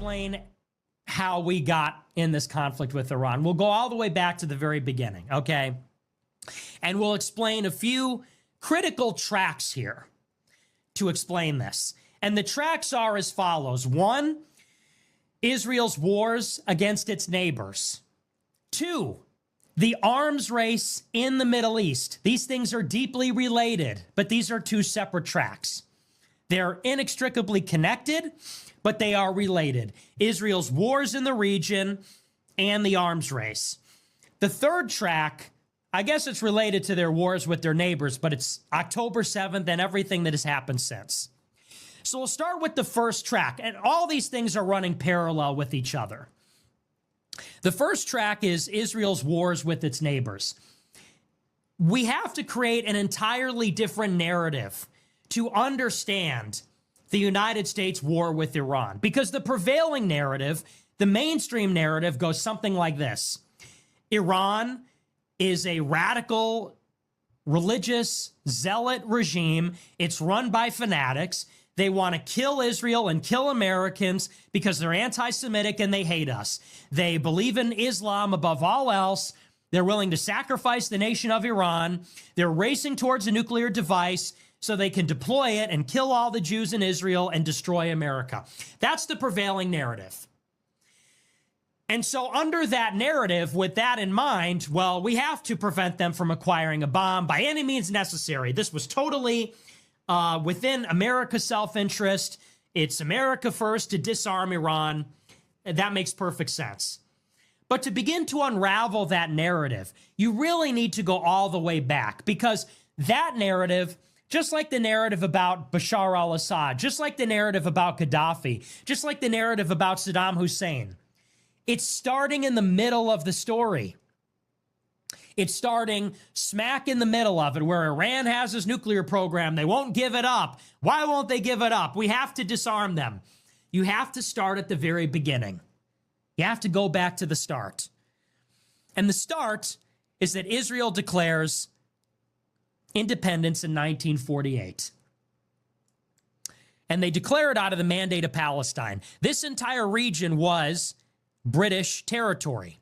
explain how we got in this conflict with Iran. We'll go all the way back to the very beginning, okay? And we'll explain a few critical tracks here to explain this. And the tracks are as follows. 1, Israel's wars against its neighbors. 2, the arms race in the Middle East. These things are deeply related, but these are 2 separate tracks. They're inextricably connected, but they are related. Israel's wars in the region and the arms race. The third track, I guess it's related to their wars with their neighbors, but it's October 7th and everything that has happened since. So we'll start with the first track, and all these things are running parallel with each other. The first track is Israel's wars with its neighbors. We have to create an entirely different narrative to understand the United States war with Iran, because the prevailing narrative, the mainstream narrative, goes something like this. Iran is a radical, religious, zealot regime. It's run by fanatics. They want to kill Israel and kill Americans because they're anti-Semitic and they hate us. They believe in Islam above all else. They're willing to sacrifice the nation of Iran. They're racing towards a nuclear device so they can deploy it and kill all the Jews in Israel and destroy America. That's the prevailing narrative. And so under that narrative, with that in mind, well, we have to prevent them from acquiring a bomb by any means necessary. This was totally within America's self-interest. It's America first to disarm Iran. That makes perfect sense. But to begin to unravel that narrative, you really need to go all the way back, because that narrative, just like the narrative about Bashar al-Assad, just like the narrative about Gaddafi, just like the narrative about Saddam Hussein, it's starting in the middle of the story. It's starting smack in the middle of it, where Iran has his nuclear program. They won't give it up. Why won't they give it up? We have to disarm them. You have to start at the very beginning. You have to go back to the start. And the start is that Israel declares independence in 1948. And they declare it out of the Mandate of Palestine. This entire region was British territory.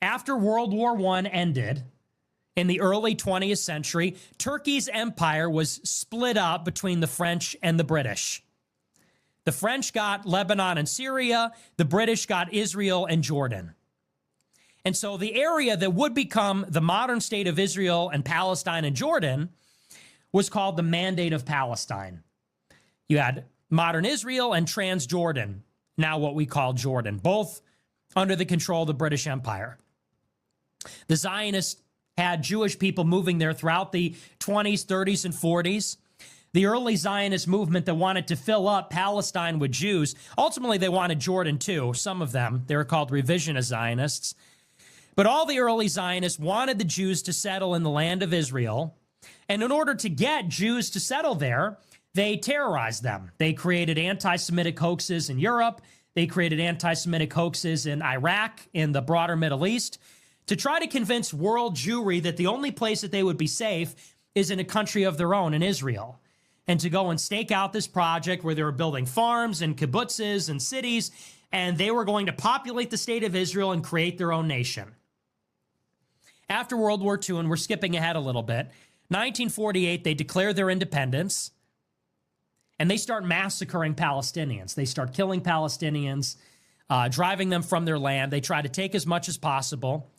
After World War I ended in the early 20th century, Turkey's empire was split up between the French and the British. The French got Lebanon and Syria. The British got Israel and Jordan. And so the area that would become the modern state of Israel and Palestine and Jordan was called the Mandate of Palestine. You had modern Israel and Transjordan, now what we call Jordan, both under the control of the British Empire. The Zionists had Jewish people moving there throughout the 20s, 30s, and 40s. The early Zionist movement that wanted to fill up Palestine with Jews, ultimately they wanted Jordan too, some of them. They were called revisionist Zionists. But all the early Zionists wanted the Jews to settle in the land of Israel. And in order to get Jews to settle there, they terrorized them. They created anti-Semitic hoaxes in Europe. They created anti-Semitic hoaxes in Iraq, in the broader Middle East, to try to convince world Jewry that the only place that they would be safe is in a country of their own, in Israel. And to go and stake out this project where they were building farms and kibbutzes and cities, and they were going to populate the state of Israel and create their own nation. After World War II, and we're skipping ahead a little bit, 1948, they declare their independence, and they start massacring Palestinians. They start killing Palestinians, driving them from their land. They try to take as much as possible.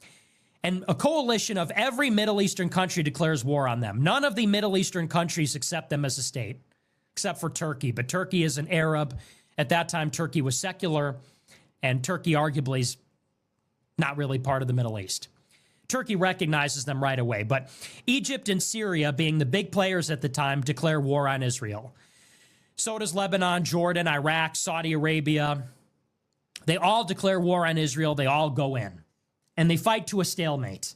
And a coalition of every Middle Eastern country declares war on them. None of the Middle Eastern countries accept them as a state, except for Turkey. But Turkey is an Arab. At that time, Turkey was secular, and Turkey arguably is not really part of the Middle East. Turkey recognizes them right away. But Egypt and Syria, being the big players at the time, declare war on Israel. So does Lebanon, Jordan, Iraq, Saudi Arabia. They all declare war on Israel. They all go in. And they fight to a stalemate.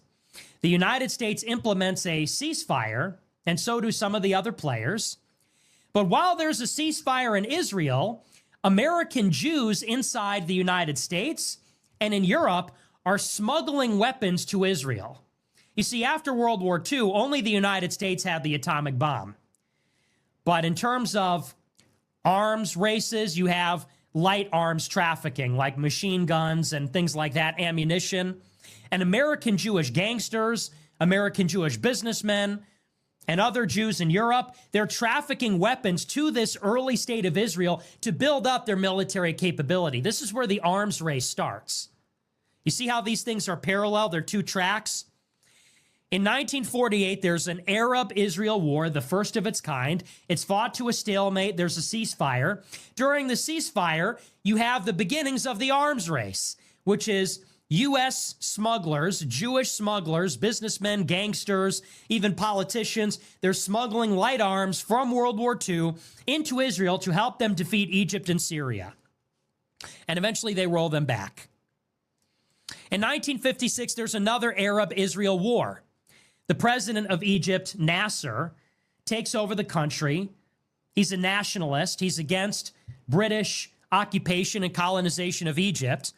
The United States implements a ceasefire, and so do some of the other players. But while there's a ceasefire in Israel, American Jews inside the United States and in Europe are smuggling weapons to Israel. You see, after World War II, only the United States had the atomic bomb. But in terms of arms races, you have light arms trafficking, like machine guns and things like that, ammunition. And American Jewish gangsters, American Jewish businessmen, and other Jews in Europe, they're trafficking weapons to this early state of Israel to build up their military capability. This is where the arms race starts. You see how these things are parallel? They're two tracks. In 1948, there's an Arab-Israel war, the first of its kind. It's fought to a stalemate. There's a ceasefire. During the ceasefire, you have the beginnings of the arms race, which is U.S. smugglers, Jewish smugglers, businessmen, gangsters, even politicians. They're smuggling light arms from World War II into Israel to help them defeat Egypt and Syria. And eventually they roll them back. In 1956, there's another Arab-Israel war. The president of Egypt, Nasser, takes over the country. He's a nationalist. He's against British occupation and colonization of Egypt.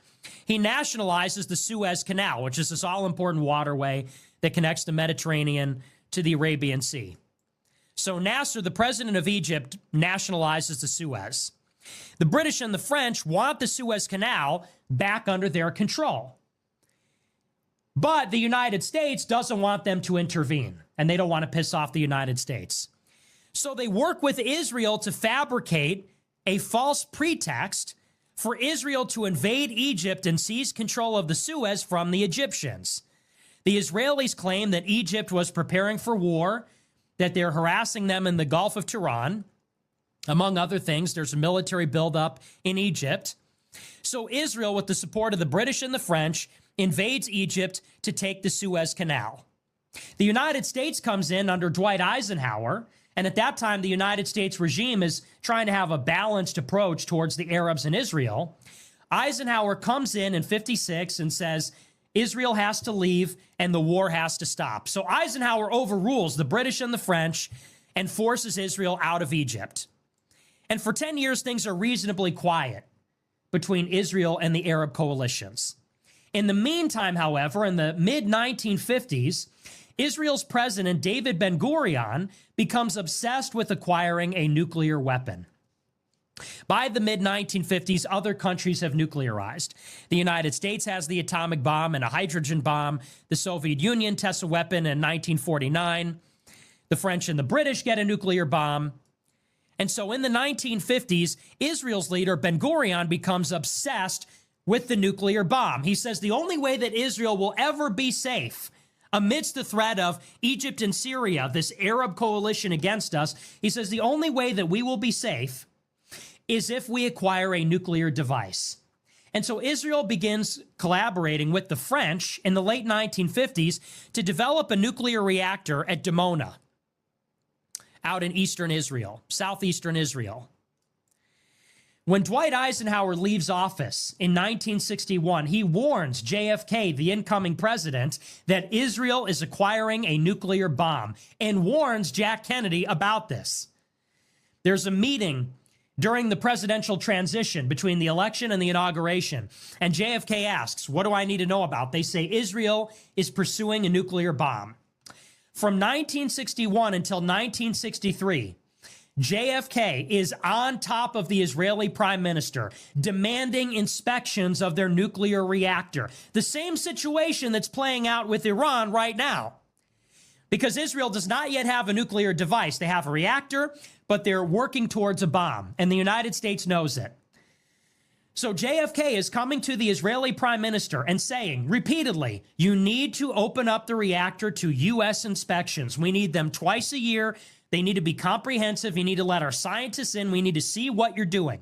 He nationalizes the Suez Canal, which is this all-important waterway that connects the Mediterranean to the Arabian Sea. So Nasser, the president of Egypt, nationalizes the Suez. The British and the French want the Suez Canal back under their control. But the United States doesn't want them to intervene, and they don't want to piss off the United States. So they work with Israel to fabricate a false pretext for Israel to invade Egypt and seize control of the Suez from the Egyptians. The Israelis claim that Egypt was preparing for war, that they're harassing them in the Gulf of Tiran. Among other things, there's a military buildup in Egypt. So Israel, with the support of the British and the French, invades Egypt to take the Suez Canal. The United States comes in under Dwight Eisenhower, and at that time, the United States regime is trying to have a balanced approach towards the Arabs in Israel. Eisenhower comes in 56 and says, Israel has to leave and the war has to stop. So Eisenhower overrules the British and the French and forces Israel out of Egypt. And for 10 years, things are reasonably quiet between Israel and the Arab coalitions. In the meantime, however, in the mid-1950s, Israel's president, David Ben-Gurion, becomes obsessed with acquiring a nuclear weapon. By the mid-1950s, other countries have nuclearized. The United States has the atomic bomb and a hydrogen bomb. The Soviet Union tests a weapon in 1949. The French and the British get a nuclear bomb. And so in the 1950s, Israel's leader, Ben-Gurion, becomes obsessed with the nuclear bomb. He says the only way that Israel will ever be safe amidst the threat of Egypt and Syria, this Arab coalition against us, he says the only way that we will be safe is if we acquire a nuclear device. And so Israel begins collaborating with the French in the late 1950s to develop a nuclear reactor at Dimona, out in eastern Israel, southeastern Israel. When Dwight Eisenhower leaves office in 1961, he warns JFK, the incoming president, that Israel is acquiring a nuclear bomb and warns Jack Kennedy about this. There's a meeting during the presidential transition between the election and the inauguration, and JFK asks, what do I need to know about? They say Israel is pursuing a nuclear bomb. From 1961 until 1963, JFK is on top of the Israeli prime minister, demanding inspections of their nuclear reactor. The same situation that's playing out with Iran right now. Because Israel does not yet have a nuclear device. They have a reactor, but they're working towards a bomb, and the United States knows it. So JFK is coming to the Israeli prime minister and saying repeatedly, you need to open up the reactor to U.S. inspections. We need them twice a year. They need to be comprehensive. You need to let our scientists in. We need to see what you're doing.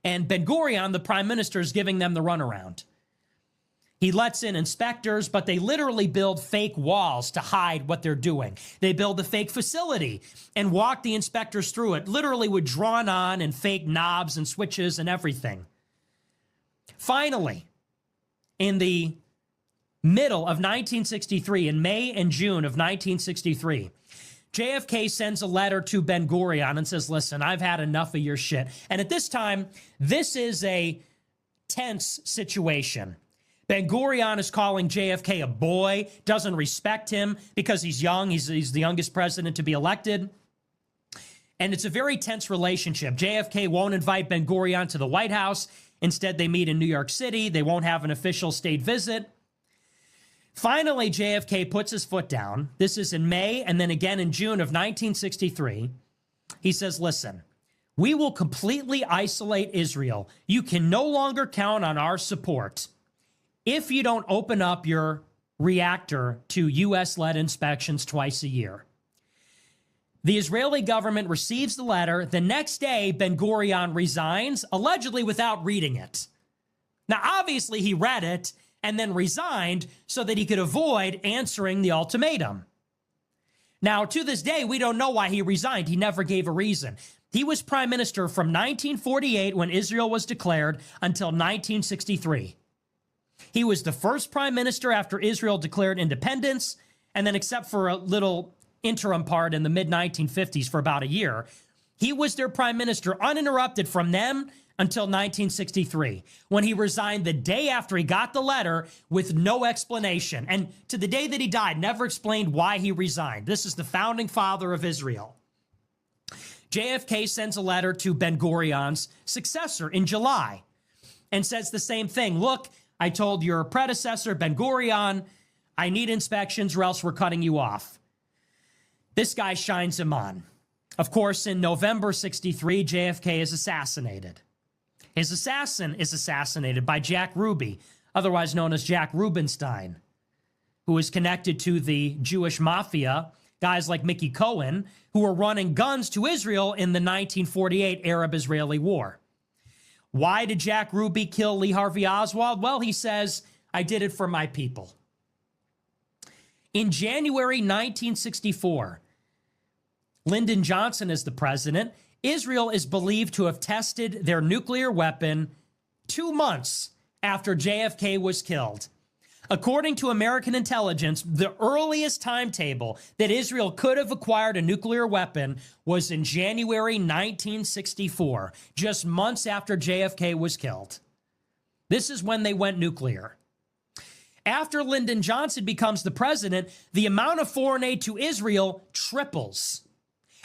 And Ben-Gurion, the prime minister, is giving them the runaround. He lets in inspectors, but they literally build fake walls to hide what they're doing. They build a fake facility and walk the inspectors through it, literally with drawn on and fake knobs and switches and everything. Finally, in the middle of 1963, in May and June of 1963, JFK sends a letter to Ben-Gurion and says, listen, I've had enough of your shit. And at this time, this is a tense situation. Ben-Gurion is calling JFK a boy, doesn't respect him because he's young. He's the youngest president to be elected. And it's a very tense relationship. JFK won't invite Ben-Gurion to the White House. Instead, they meet in New York City. They won't have an official state visit. Finally, JFK puts his foot down. This is in May and then again in June of 1963. He says, listen, we will completely isolate Israel. You can no longer count on our support if you don't open up your reactor to U.S.-led inspections twice a year. The Israeli government receives the letter. The next day, Ben-Gurion resigns, allegedly without reading it. Now, obviously, he read it and then resigned so that he could avoid answering the ultimatum. Now, to this day, we don't know why he resigned. He never gave a reason. He was prime minister from 1948, when Israel was declared, until 1963. He was the first prime minister after Israel declared independence, and then except for a little interim part in the mid-1950s for about a year, he was their prime minister uninterrupted from them until 1963, when he resigned the day after he got the letter with no explanation. And to the day that he died, never explained why he resigned. This is the founding father of Israel. JFK sends a letter to Ben-Gurion's successor in July and says the same thing. Look, I told your predecessor, Ben-Gurion, I need inspections or else we're cutting you off. This guy shines him on. Of course, in November 63, JFK is assassinated. His assassin is assassinated by Jack Ruby, otherwise known as Jack Rubenstein, who is connected to the Jewish mafia, guys like Mickey Cohen, who were running guns to Israel in the 1948 Arab-Israeli War. Why did Jack Ruby kill Lee Harvey Oswald? Well, he says, I did it for my people. In January 1964, Lyndon Johnson is the president. Israel is believed to have tested their nuclear weapon 2 months after JFK was killed. According to American intelligence, the earliest timetable that Israel could have acquired a nuclear weapon was in January 1964, just months after JFK was killed. This is when they went nuclear. After Lyndon Johnson becomes the president, the amount of foreign aid to Israel triples.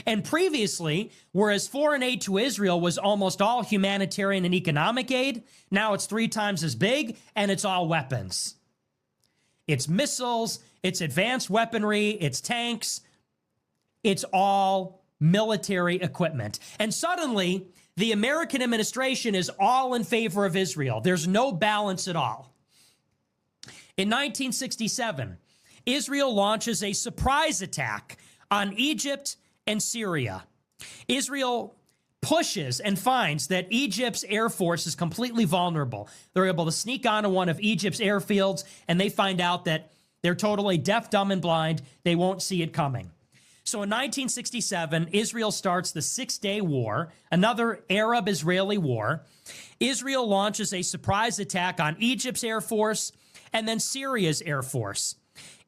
And previously, whereas foreign aid to Israel was almost all humanitarian and economic aid, now it's 3 times as big, and it's all weapons. It's missiles, it's advanced weaponry, it's tanks, it's all military equipment. And suddenly, the American administration is all in favor of Israel. There's no balance at all. In 1967, Israel launches a surprise attack on Egypt and Syria. Israel pushes and finds that Egypt's air force is completely vulnerable. They're able to sneak onto one of Egypt's airfields, and they find out that they're totally deaf, dumb, and blind. They won't see it coming. So in 1967, Israel starts the Six-Day War, another Arab-Israeli war. Israel launches a surprise attack on Egypt's air force and then Syria's air force.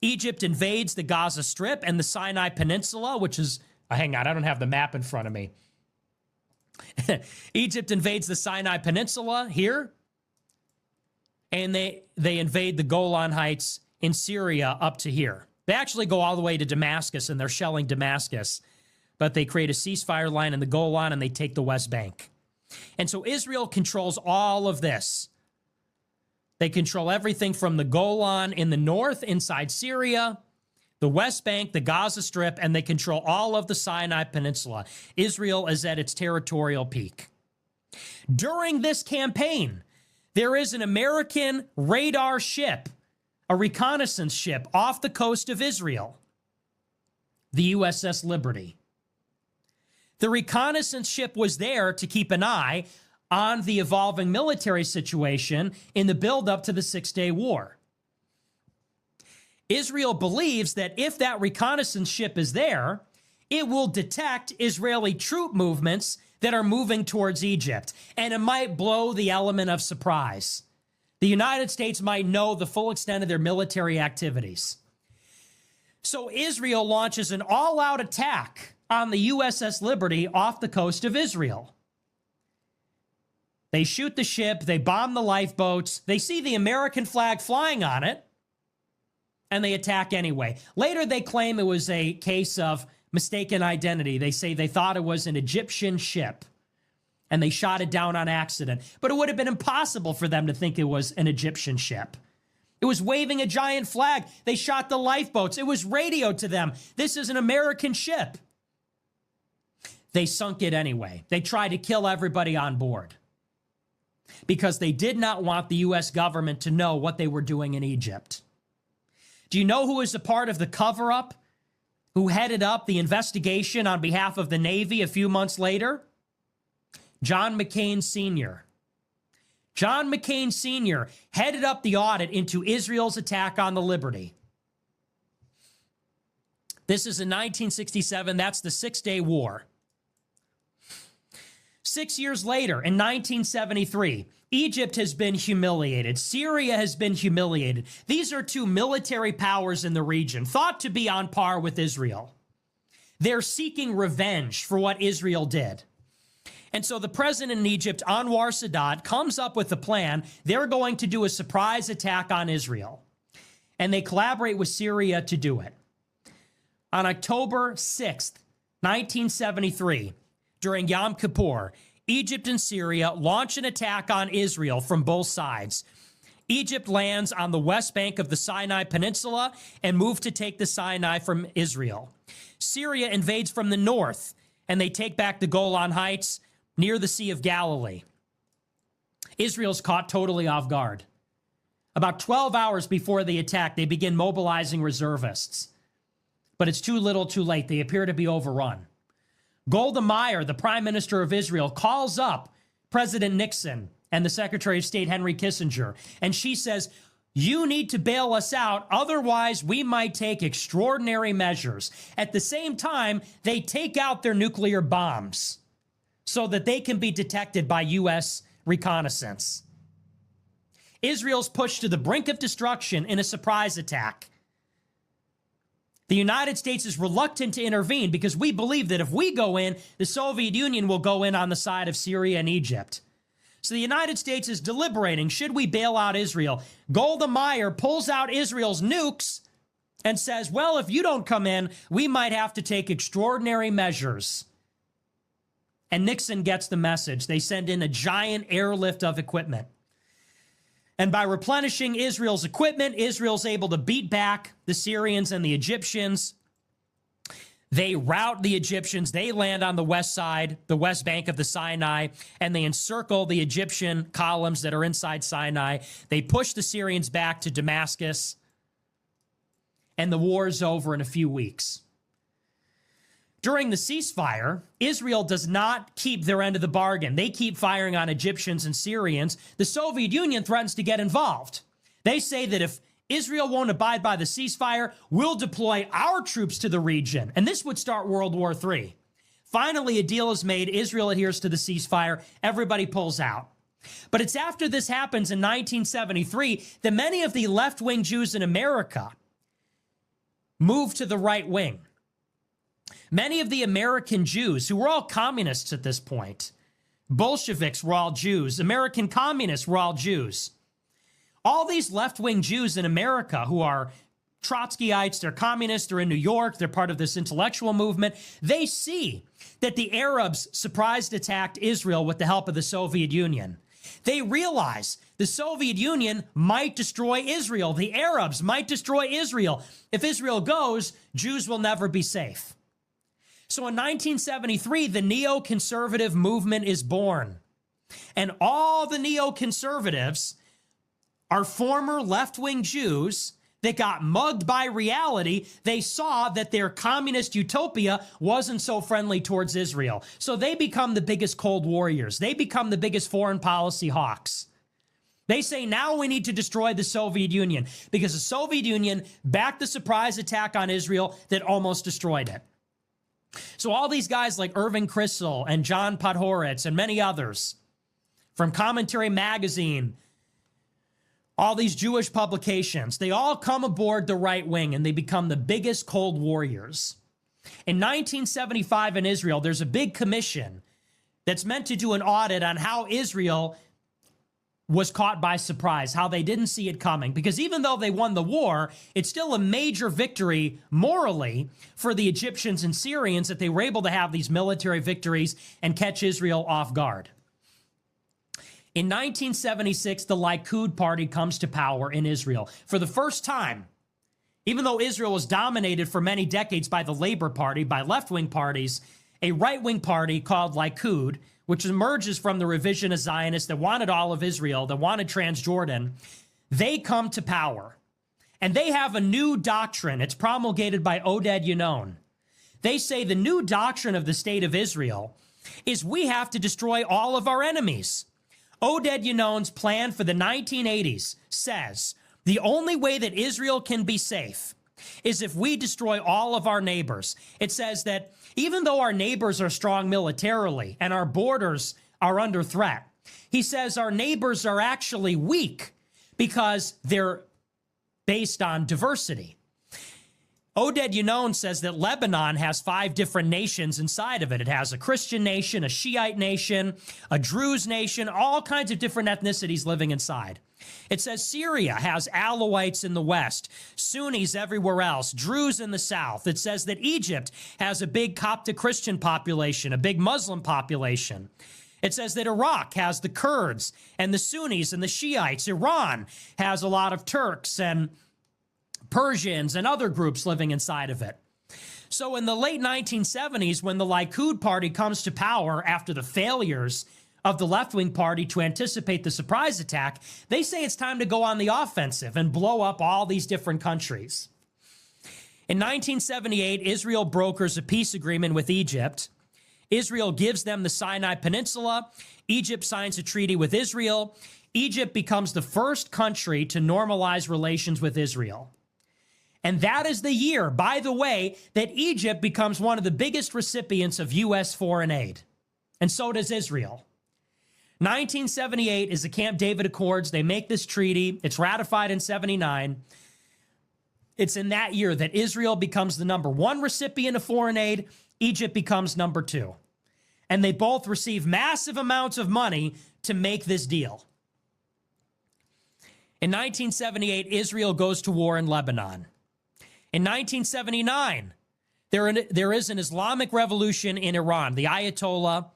Egypt invades the Gaza Strip and the Sinai Peninsula, which is, hang on, I don't have the map in front of me. Egypt invades the Sinai Peninsula here, and they invade the Golan Heights in Syria up to here. They actually go all the way to Damascus, and they're shelling Damascus, but they create a ceasefire line in the Golan, and they take the West Bank. And so Israel controls all of this. They control everything from the Golan in the north, inside Syria, the West Bank, the Gaza Strip, and they control all of the Sinai Peninsula. Israel is at its territorial peak. During this campaign, there is an American radar ship, a reconnaissance ship off the coast of Israel, the USS Liberty. The reconnaissance ship was there to keep an eye on the evolving military situation in the buildup to the Six-Day War. Israel believes that if that reconnaissance ship is there, it will detect Israeli troop movements that are moving towards Egypt, and it might blow the element of surprise. The United States might know the full extent of their military activities. So Israel launches an all-out attack on the USS Liberty off the coast of Israel. They shoot the ship, they bomb the lifeboats, they see the American flag flying on it, and they attack anyway. Later, they claim it was a case of mistaken identity. They say they thought it was an Egyptian ship and they shot it down on accident. But it would have been impossible for them to think it was an Egyptian ship. It was waving a giant flag. They shot the lifeboats. It was radioed to them. This is an American ship. They sunk it anyway. They tried to kill everybody on board because they did not want the U.S. government to know what they were doing in Egypt. Do you know who was a part of the cover-up, who headed up the investigation on behalf of the Navy a few months later? John McCain Sr. John McCain Sr. headed up the audit into Israel's attack on the Liberty. This is in 1967. That's the Six-Day War. 6 years later, in 1973, Egypt has been humiliated. Syria has been humiliated. These are two military powers in the region, thought to be on par with Israel. They're seeking revenge for what Israel did. And so the president in Egypt, Anwar Sadat, comes up with a plan. They're going to do a surprise attack on Israel. And they collaborate with Syria to do it. On October 6th, 1973, during Yom Kippur, Egypt and Syria launch an attack on Israel from both sides. Egypt lands on the west bank of the Sinai Peninsula and moves to take the Sinai from Israel. Syria invades from the north, and they take back the Golan Heights near the Sea of Galilee. Israel's caught totally off guard. About 12 hours before the attack, they begin mobilizing reservists. But it's too little, too late. They appear to be overrun. Golda Meir, the Prime Minister of Israel, calls up President Nixon and the Secretary of State, Henry Kissinger, and she says, you need to bail us out, otherwise we might take extraordinary measures. At the same time, they take out their nuclear bombs so that they can be detected by U.S. reconnaissance. Israel's pushed to the brink of destruction in a surprise attack. The United States is reluctant to intervene because we believe that if we go in, the Soviet Union will go in on the side of Syria and Egypt. So the United States is deliberating, should we bail out Israel? Golda Meir pulls out Israel's nukes and says, well, if you don't come in, we might have to take extraordinary measures. And Nixon gets the message. They send in a giant airlift of equipment. And by replenishing Israel's equipment, Israel's able to beat back the Syrians and the Egyptians. They rout the Egyptians. They land on the west side, the west bank of the Sinai, and they encircle the Egyptian columns that are inside Sinai. They push the Syrians back to Damascus, and the war is over in a few weeks. During the ceasefire, Israel does not keep their end of the bargain. They keep firing on Egyptians and Syrians. The Soviet Union threatens to get involved. They say that if Israel won't abide by the ceasefire, we'll deploy our troops to the region. And this would start World War III. Finally, a deal is made. Israel adheres to the ceasefire. Everybody pulls out. But it's after this happens in 1973 that many of the left-wing Jews in America move to the right wing. Many of the American Jews, who were all communists at this point, Bolsheviks were all Jews, American communists were all Jews. All these left-wing Jews in America who are Trotskyites, they're communists, they're in New York, they're part of this intellectual movement, they see that the Arabs surprise attacked Israel with the help of the Soviet Union. They realize the Soviet Union might destroy Israel. The Arabs might destroy Israel. If Israel goes, Jews will never be safe. So in 1973, the neoconservative movement is born. And all the neoconservatives are former left-wing Jews that got mugged by reality. They saw that their communist utopia wasn't so friendly towards Israel. So they become the biggest Cold Warriors. They become the biggest foreign policy hawks. They say now we need to destroy the Soviet Union because the Soviet Union backed the surprise attack on Israel that almost destroyed it. So all these guys like Irving Kristol and John Podhoretz and many others from Commentary Magazine, all these Jewish publications, they all come aboard the right wing and they become the biggest Cold Warriors. In 1975 in Israel, there's a big commission that's meant to do an audit on how Israel was caught by surprise, how they didn't see it coming. Because even though they won the war, it's still a major victory morally for the Egyptians and Syrians that they were able to have these military victories and catch Israel off guard. In 1976, the Likud party comes to power in Israel. For the first time, even though Israel was dominated for many decades by the Labor Party, by left-wing parties, a right-wing party called Likud, which emerges from the revisionist Zionists that wanted all of Israel, that wanted Transjordan, they come to power. And they have a new doctrine. It's promulgated by Oded Yinon. They say the new doctrine of the state of Israel is we have to destroy all of our enemies. Oded Yinon's plan for the 1980s says the only way that Israel can be safe is if we destroy all of our neighbors. It says that even though our neighbors are strong militarily and our borders are under threat, he says our neighbors are actually weak because they're based on diversity. Oded Yinon says that Lebanon has 5 different nations inside of it. It has a Christian nation, a Shiite nation, a Druze nation, all kinds of different ethnicities living inside. It says Syria has Alawites in the west, Sunnis everywhere else, Druze in the south. It says that Egypt has a big Coptic Christian population, a big Muslim population. It says that Iraq has the Kurds and the Sunnis and the Shiites. Iran has a lot of Turks and Persians and other groups living inside of it. So in the late 1970s, when the Likud party comes to power after the failures of the left-wing party to anticipate the surprise attack, they say it's time to go on the offensive and blow up all these different countries. In 1978, Israel brokers a peace agreement with Egypt. Israel gives them the Sinai Peninsula. Egypt signs a treaty with Israel. Egypt becomes the first country to normalize relations with Israel. And that is the year, by the way, that Egypt becomes one of the biggest recipients of U.S. foreign aid. And so does Israel. 1978 is the Camp David Accords. They make this treaty. It's ratified in 79. It's in that year that Israel becomes the number 1 recipient of foreign aid. Egypt becomes number 2. And they both receive massive amounts of money to make this deal. In 1978, Israel goes to war in Lebanon. In 1979, there is an Islamic revolution in Iran. The Ayatollah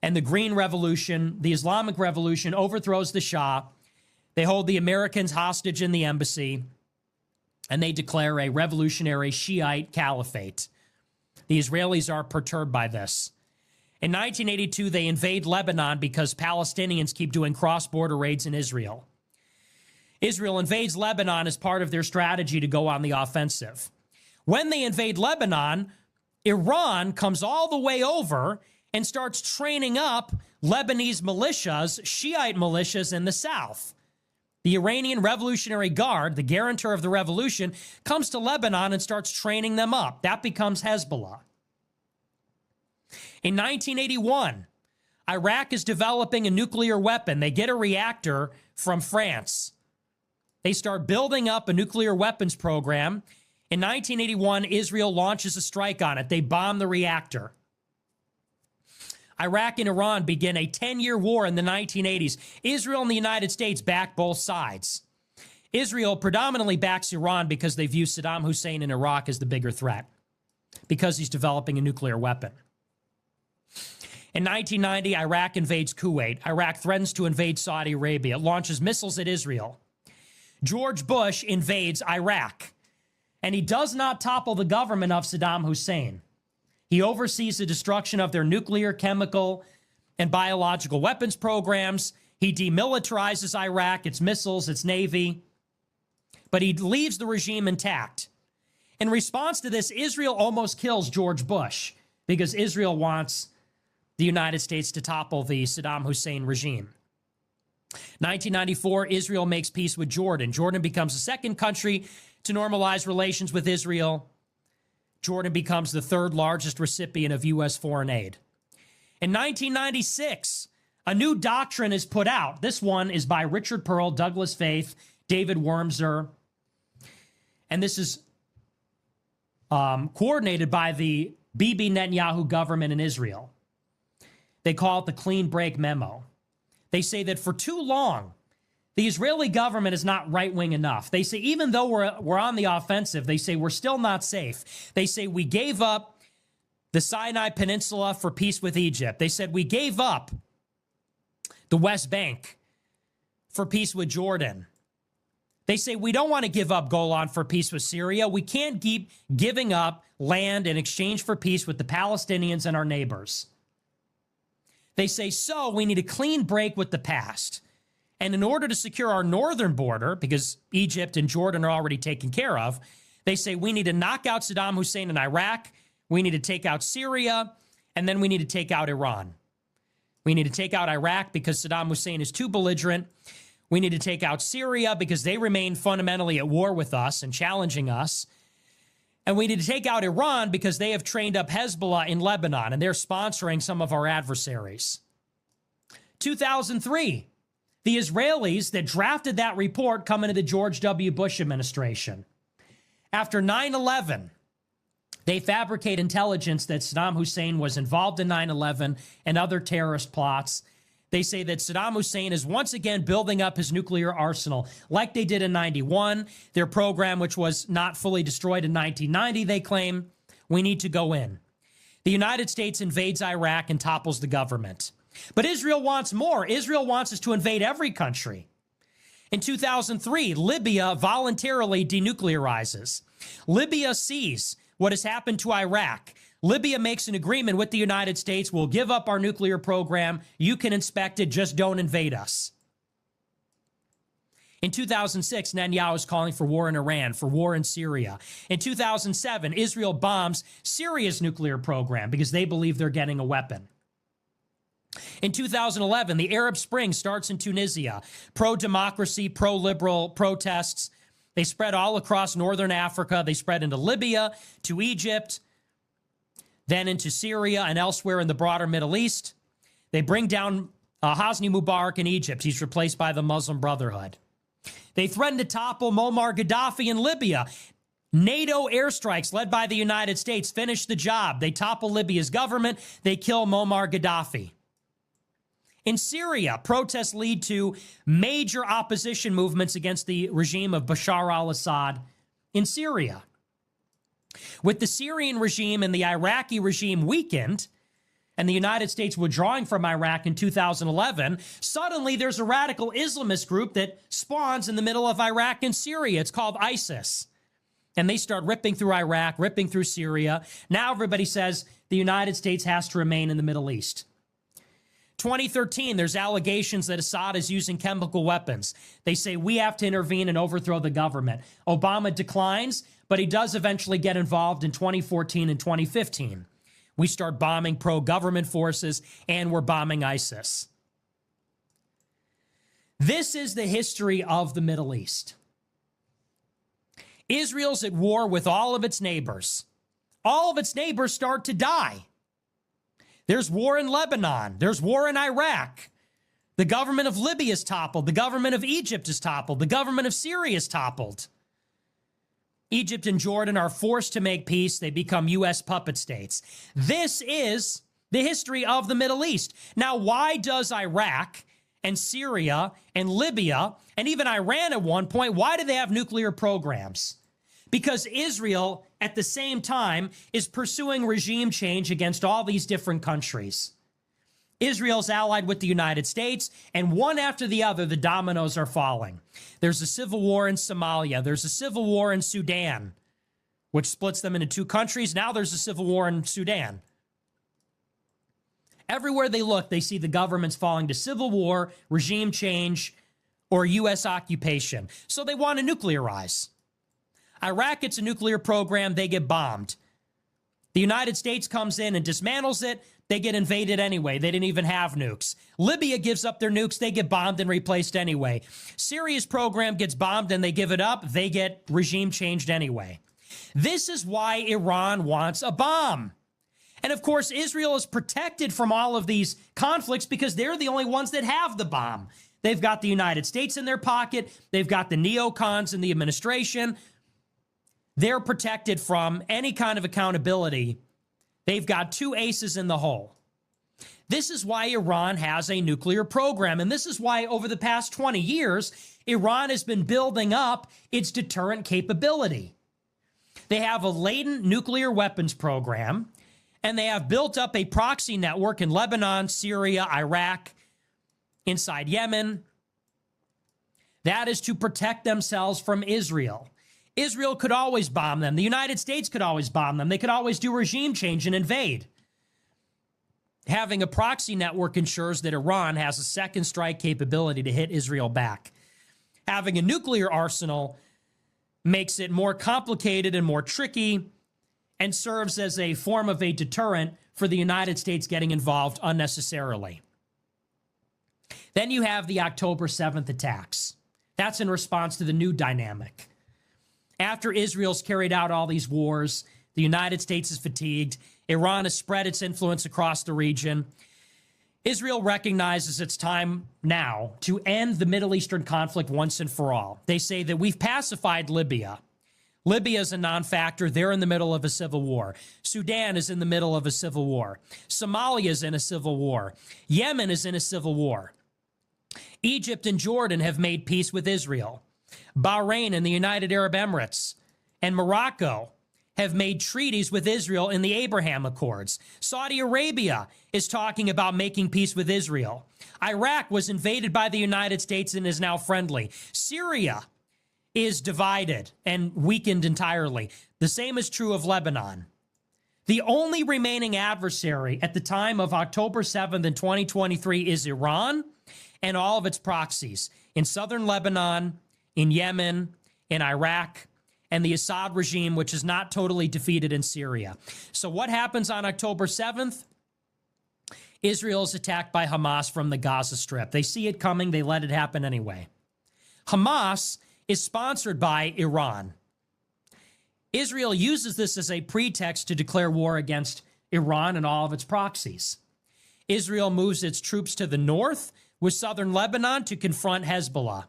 and the Green Revolution, the Islamic Revolution, overthrows the Shah. They hold the Americans hostage in the embassy, and they declare a revolutionary Shiite caliphate. The Israelis are perturbed by this. In 1982, they invade Lebanon because Palestinians keep doing cross-border raids in Israel. Israel invades Lebanon as part of their strategy to go on the offensive. When they invade Lebanon, Iran comes all the way over and starts training up Lebanese militias, Shiite militias in the south. The Iranian Revolutionary Guard, the guarantor of the revolution, comes to Lebanon and starts training them up. That becomes Hezbollah. In 1981, Iraq is developing a nuclear weapon. They get a reactor from France. They start building up a nuclear weapons program. In 1981, Israel launches a strike on it. They bomb the reactor. Iraq and Iran begin a 10-year war in the 1980s. Israel and the United States back both sides. Israel predominantly backs Iran because they view Saddam Hussein in Iraq as the bigger threat, because he's developing a nuclear weapon. In 1990, Iraq invades Kuwait. Iraq threatens to invade Saudi Arabia. It launches missiles at Israel. George Bush invades Iraq, and he does not topple the government of Saddam Hussein. He oversees the destruction of their nuclear, chemical, and biological weapons programs. He demilitarizes Iraq, its missiles, its navy, but he leaves the regime intact. In response to this, Israel almost kills George Bush because Israel wants the United States to topple the Saddam Hussein regime. 1994, Israel makes peace with Jordan. Jordan becomes the second country to normalize relations with Israel. Jordan becomes the 3rd largest recipient of U.S. foreign aid. In 1996, a new doctrine is put out. This one is by Richard Pearl, Douglas Faith, David Wormser. And this is coordinated by the Bibi Netanyahu government in Israel. They call it the Clean Break Memo. They say that for too long, the Israeli government is not right-wing enough. They say even though we're on the offensive, they say we're still not safe. They say we gave up the Sinai Peninsula for peace with Egypt. They said we gave up the West Bank for peace with Jordan. They say we don't want to give up Golan for peace with Syria. We can't keep giving up land in exchange for peace with the Palestinians and our neighbors. They say, so we need a clean break with the past. And in order to secure our northern border, because Egypt and Jordan are already taken care of, they say we need to knock out Saddam Hussein in Iraq, we need to take out Syria, and then we need to take out Iran. We need to take out Iraq because Saddam Hussein is too belligerent. We need to take out Syria because they remain fundamentally at war with us and challenging us. And we need to take out Iran because they have trained up Hezbollah in Lebanon, and they're sponsoring some of our adversaries. 2003. The Israelis that drafted that report come into the George W. Bush administration. After 9/11, they fabricate intelligence that Saddam Hussein was involved in 9/11 and other terrorist plots. They say that Saddam Hussein is once again building up his nuclear arsenal like they did in 91. Their program, which was not fully destroyed in 1990, they claim, we need to go in. The United States invades Iraq and topples the government. But Israel wants more. Israel wants us to invade every country. In 2003, Libya voluntarily denuclearizes. Libya sees what has happened to Iraq. Libya makes an agreement with the United States. We'll give up our nuclear program. You can inspect it. Just don't invade us. In 2006, Netanyahu is calling for war in Iran, for war in Syria. In 2007, Israel bombs Syria's nuclear program because they believe they're getting a weapon. In 2011, the Arab Spring starts in Tunisia. Pro-democracy, pro-liberal protests. They spread all across northern Africa. They spread into Libya, to Egypt, then into Syria and elsewhere in the broader Middle East. They bring down Hosni Mubarak in Egypt. He's replaced by the Muslim Brotherhood. They threaten to topple Muammar Gaddafi in Libya. NATO airstrikes led by the United States finish the job. They topple Libya's government. They kill Muammar Gaddafi. In Syria, protests lead to major opposition movements against the regime of Bashar al-Assad in Syria. With the Syrian regime and the Iraqi regime weakened, and the United States withdrawing from Iraq in 2011, suddenly there's a radical Islamist group that spawns in the middle of Iraq and Syria. It's called ISIS. And they start ripping through Iraq, ripping through Syria. Now everybody says the United States has to remain in the Middle East. 2013, there's allegations that Assad is using chemical weapons. They say we have to intervene and overthrow the government. Obama declines, but he does eventually get involved in 2014 and 2015. We start bombing pro-government forces, and we're bombing ISIS. This is the history of the Middle East. Israel's at war with all of its neighbors. All of its neighbors start to die. There's war in Lebanon. There's war in Iraq. The government of Libya is toppled. The government of Egypt is toppled. The government of Syria is toppled. Egypt and Jordan are forced to make peace. They become U.S. puppet states. This is the history of the Middle East. Now, why does Iraq and Syria and Libya and even Iran at one point, why do they have nuclear programs? Because Israel, at the same time, is pursuing regime change against all these different countries. Israel's allied with the United States, and one after the other, the dominoes are falling. There's a civil war in Somalia. There's a civil war in Sudan, which splits them into two countries. Now there's a civil war in Sudan. Everywhere they look, they see the governments falling to civil war, regime change, or U.S. occupation. So they want to nuclearize. Iraq gets a nuclear program, they get bombed. The United States comes in and dismantles it, they get invaded anyway. They didn't even have nukes. Libya gives up their nukes, they get bombed and replaced anyway. Syria's program gets bombed and they give it up, they get regime changed anyway. This is why Iran wants a bomb. And of course, Israel is protected from all of these conflicts because they're the only ones that have the bomb. They've got the United States in their pocket, they've got the neocons in the administration. They're protected from any kind of accountability. They've got two aces in the hole. This is why Iran has a nuclear program. And this is why over the past 20 years, Iran has been building up its deterrent capability. They have a latent nuclear weapons program, and they have built up a proxy network in Lebanon, Syria, Iraq, inside Yemen. That is to protect themselves from Israel. Israel could always bomb them. The United States could always bomb them. They could always do regime change and invade. Having a proxy network ensures that Iran has a second strike capability to hit Israel back. Having a nuclear arsenal makes it more complicated and more tricky and serves as a form of a deterrent for the United States getting involved unnecessarily. Then you have the October 7th attacks. That's in response to the new dynamic. After Israel's carried out all these wars, the United States is fatigued. Iran has spread its influence across the region. Israel recognizes it's time now to end the Middle Eastern conflict once and for all. They say that we've pacified Libya. Libya is a non-factor. They're in the middle of a civil war. Sudan is in the middle of a civil war. Somalia is in a civil war. Yemen is in a civil war. Egypt and Jordan have made peace with Israel. Bahrain and the United Arab Emirates and Morocco have made treaties with Israel in the Abraham Accords. Saudi Arabia is talking about making peace with Israel. Iraq was invaded by the United States and is now friendly. Syria is divided and weakened entirely. The same is true of Lebanon. The only remaining adversary at the time of October 7th in 2023 is Iran and all of its proxies in southern Lebanon, in Yemen, in Iraq, and the Assad regime, which is not totally defeated in Syria. So what happens on October 7th? Israel is attacked by Hamas from the Gaza Strip. They see it coming. They let it happen anyway. Hamas is sponsored by Iran. Israel uses this as a pretext to declare war against Iran and all of its proxies. Israel moves its troops to the north with southern Lebanon to confront Hezbollah.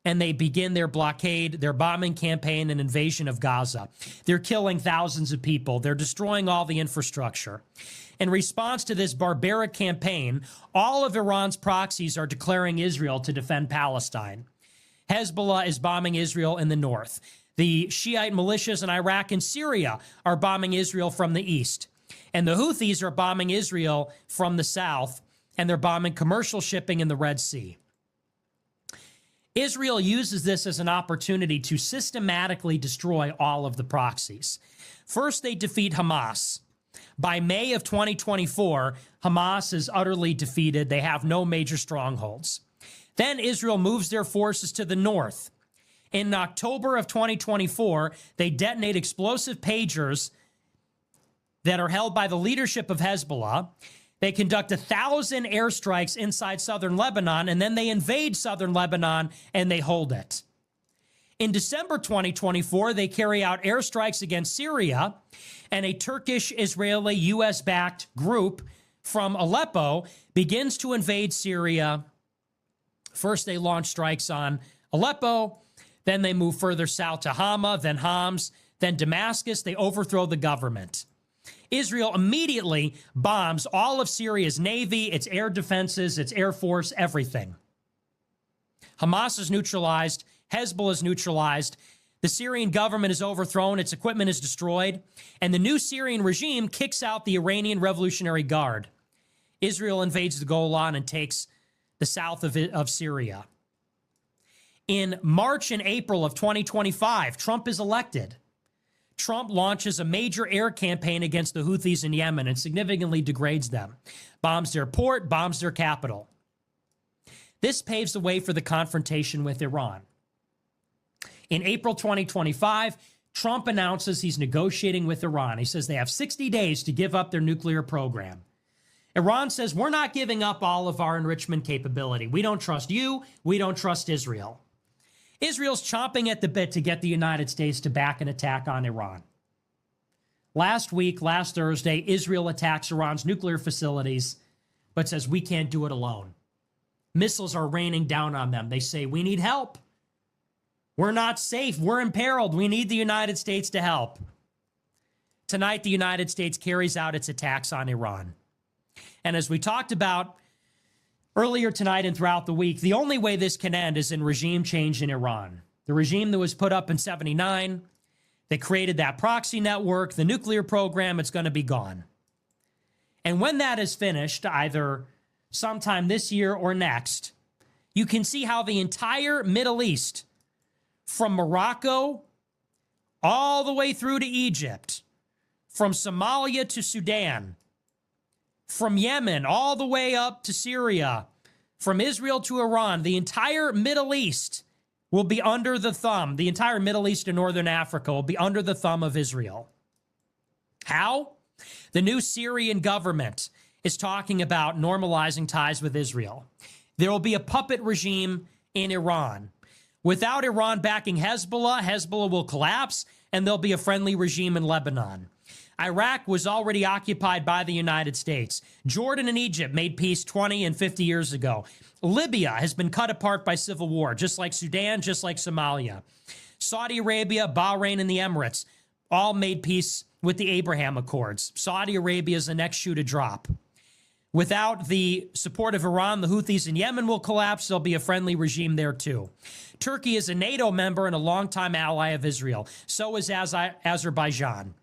And they begin their blockade, their bombing campaign and invasion of Gaza. They're killing thousands of people. They're destroying all the infrastructure. In response to this barbaric campaign, all of Iran's proxies are declaring Israel to defend Palestine. Hezbollah is bombing Israel in the north. The Shiite militias in Iraq and Syria are bombing Israel from the east. And the Houthis are bombing Israel from the south, and they're bombing commercial shipping in the Red Sea. Israel uses this as an opportunity to systematically destroy all of the proxies. First, they defeat Hamas. By May of 2024, Hamas is utterly defeated. They have no major strongholds. Then Israel moves their forces to the north. In October of 2024, they detonate explosive pagers that are held by the leadership of Hezbollah. They conduct 1,000 airstrikes inside southern Lebanon, and then they invade southern Lebanon and they hold it. In December 2024, they carry out airstrikes against Syria, and a Turkish-Israeli U.S.-backed group from Aleppo begins to invade Syria. First, they launch strikes on Aleppo, then they move further south to Hama, then Homs, then Damascus. They overthrow the government. Israel immediately bombs all of Syria's navy, its air defenses, its air force, everything. Hamas is neutralized. Hezbollah is neutralized. The Syrian government is overthrown. Its equipment is destroyed. And the new Syrian regime kicks out the Iranian Revolutionary Guard. Israel invades the Golan and takes the south of Syria. In March and April of 2025, Trump is elected. Trump launches a major air campaign against the Houthis in Yemen and significantly degrades them, bombs their port, bombs their capital. This paves the way for the confrontation with Iran. In April 2025, Trump announces he's negotiating with Iran. He says they have 60 days to give up their nuclear program. Iran says, we're not giving up all of our enrichment capability. We don't trust you. We don't trust Israel. Israel's chomping at the bit to get the United States to back an attack on Iran. Last Thursday, Israel attacks Iran's nuclear facilities, but says we can't do it alone. Missiles are raining down on them. They say, we need help. We're not safe. We're imperiled. We need the United States to help. Tonight, the United States carries out its attacks on Iran. And as we talked about earlier tonight and throughout the week, the only way this can end is in regime change in Iran. The regime that was put up in 79, that created that proxy network, the nuclear program, it's going to be gone. And when that is finished, either sometime this year or next, you can see how the entire Middle East, from Morocco all the way through to Egypt, from Somalia to Sudan, from Yemen all the way up to Syria, from Israel to Iran, the entire Middle East will be under the thumb. The entire Middle East and Northern Africa will be under the thumb of Israel. How? The new Syrian government is talking about normalizing ties with Israel. There will be a puppet regime in Iran. Without Iran backing Hezbollah, Hezbollah will collapse, and there'll be a friendly regime in Lebanon. Iraq was already occupied by the United States. Jordan and Egypt made peace 20 and 50 years ago. Libya has been cut apart by civil war, just like Sudan, just like Somalia. Saudi Arabia, Bahrain, and the Emirates all made peace with the Abraham Accords. Saudi Arabia is the next shoe to drop. Without the support of Iran, the Houthis in Yemen will collapse. There'll be a friendly regime there too. Turkey is a NATO member and a longtime ally of Israel. So is Azerbaijan.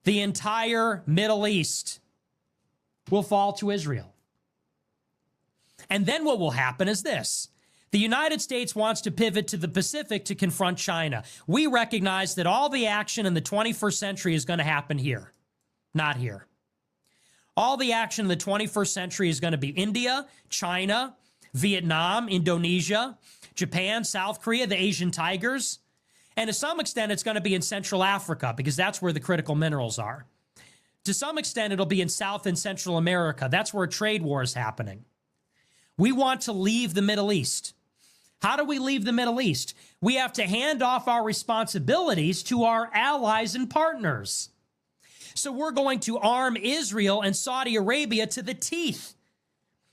The entire Middle East will fall to Israel. And then what will happen is this. The United States wants to pivot to the Pacific to confront China. We recognize that all the action in the 21st century is going to happen here, not here. All the action in the 21st century is going to be India, China, Vietnam, Indonesia, Japan, South Korea, the Asian tigers. And to some extent, it's going to be in Central Africa because that's where the critical minerals are. To some extent, it'll be in South and Central America. That's where a trade war is happening. We want to leave the Middle East. How do we leave the Middle East? We have to hand off our responsibilities to our allies and partners. So we're going to arm Israel and Saudi Arabia to the teeth.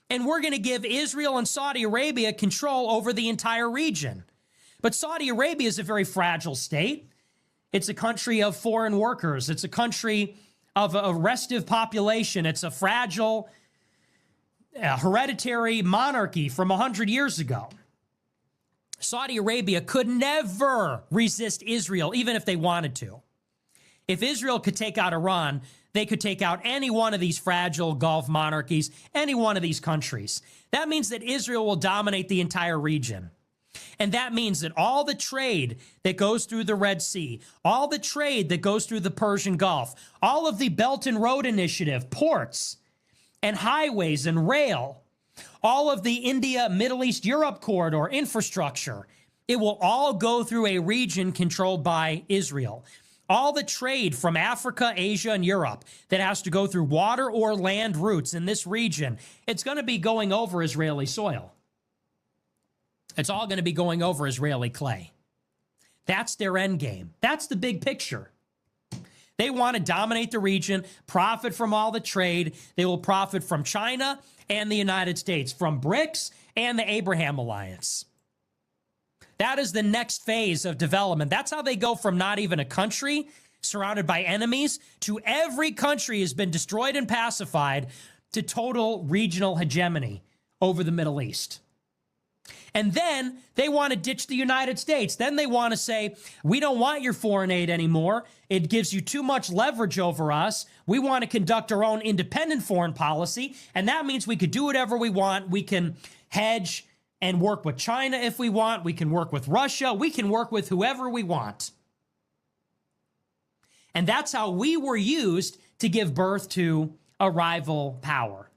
And we're going to give Israel and Saudi Arabia control over the entire region. But Saudi Arabia is a very fragile state. It's a country of foreign workers. It's a country of a restive population. It's a fragile, hereditary monarchy from 100 years ago. Saudi Arabia could never resist Israel, even if they wanted to. If Israel could take out Iran, they could take out any one of these fragile Gulf monarchies, any one of these countries. That means that Israel will dominate the entire region. And that means that all the trade that goes through the Red Sea, all the trade that goes through the Persian Gulf, all of the Belt and Road Initiative, ports and highways and rail, all of the India, Middle East, Europe corridor infrastructure, it will all go through a region controlled by Israel. All the trade from Africa, Asia, and Europe that has to go through water or land routes in this region, it's going to be going over Israeli soil. It's all going to be going over Israeli clay. That's their end game. That's the big picture. They want to dominate the region, profit from all the trade. They will profit from China and the United States, from BRICS and the Abraham Alliance. That is the next phase of development. That's how they go from not even a country surrounded by enemies to every country has been destroyed and pacified to total regional hegemony over the Middle East. And then they want to ditch the United States. Then they want to say, we don't want your foreign aid anymore. It gives you too much leverage over us. We want to conduct our own independent foreign policy. And that means we could do whatever we want. We can hedge and work with China if we want. We can work with Russia. We can work with whoever we want. And that's how we were used to give birth to a rival power.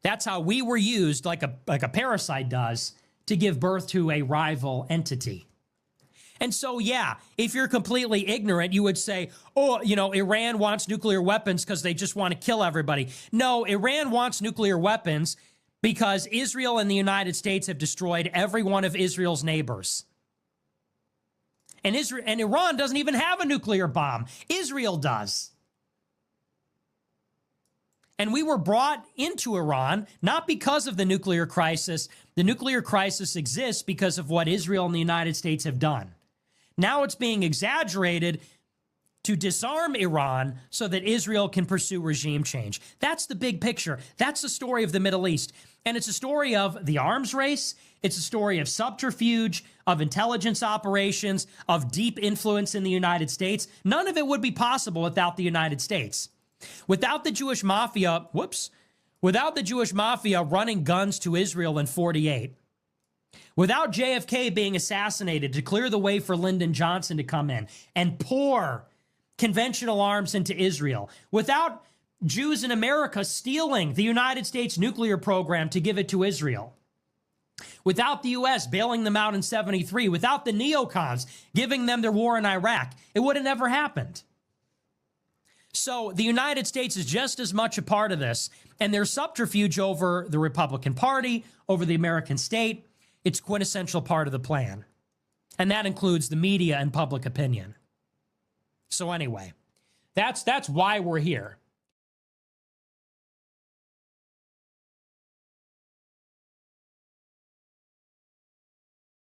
That's how we were used, like a parasite does, to give birth to a rival entity. And so, yeah, if you're completely ignorant, you would say, oh, you know, Iran wants nuclear weapons because they just want to kill everybody. No, Iran wants nuclear weapons because Israel and the United States have destroyed every one of Israel's neighbors. And Iran doesn't even have a nuclear bomb. Israel does. And we were brought into Iran not because of the nuclear crisis. The nuclear crisis exists because of what Israel and the United States have done. Now it's being exaggerated to disarm Iran so that Israel can pursue regime change. That's the big picture. That's the story of the Middle East. And it's a story of the arms race. It's a story of subterfuge, of intelligence operations, of deep influence in the United States. None of it would be possible without the United States. Without the Jewish mafia, without the Jewish mafia running guns to Israel in 48, without JFK being assassinated to clear the way for Lyndon Johnson to come in and pour conventional arms into Israel, without Jews in America stealing the United States nuclear program to give it to Israel, without the U.S. bailing them out in 73, without the neocons giving them their war in Iraq, it would have never happened. So the United States is just as much a part of this, and their subterfuge over the Republican Party, over the American state, it's a quintessential part of the plan. And that includes the media and public opinion. So anyway, that's why we're here.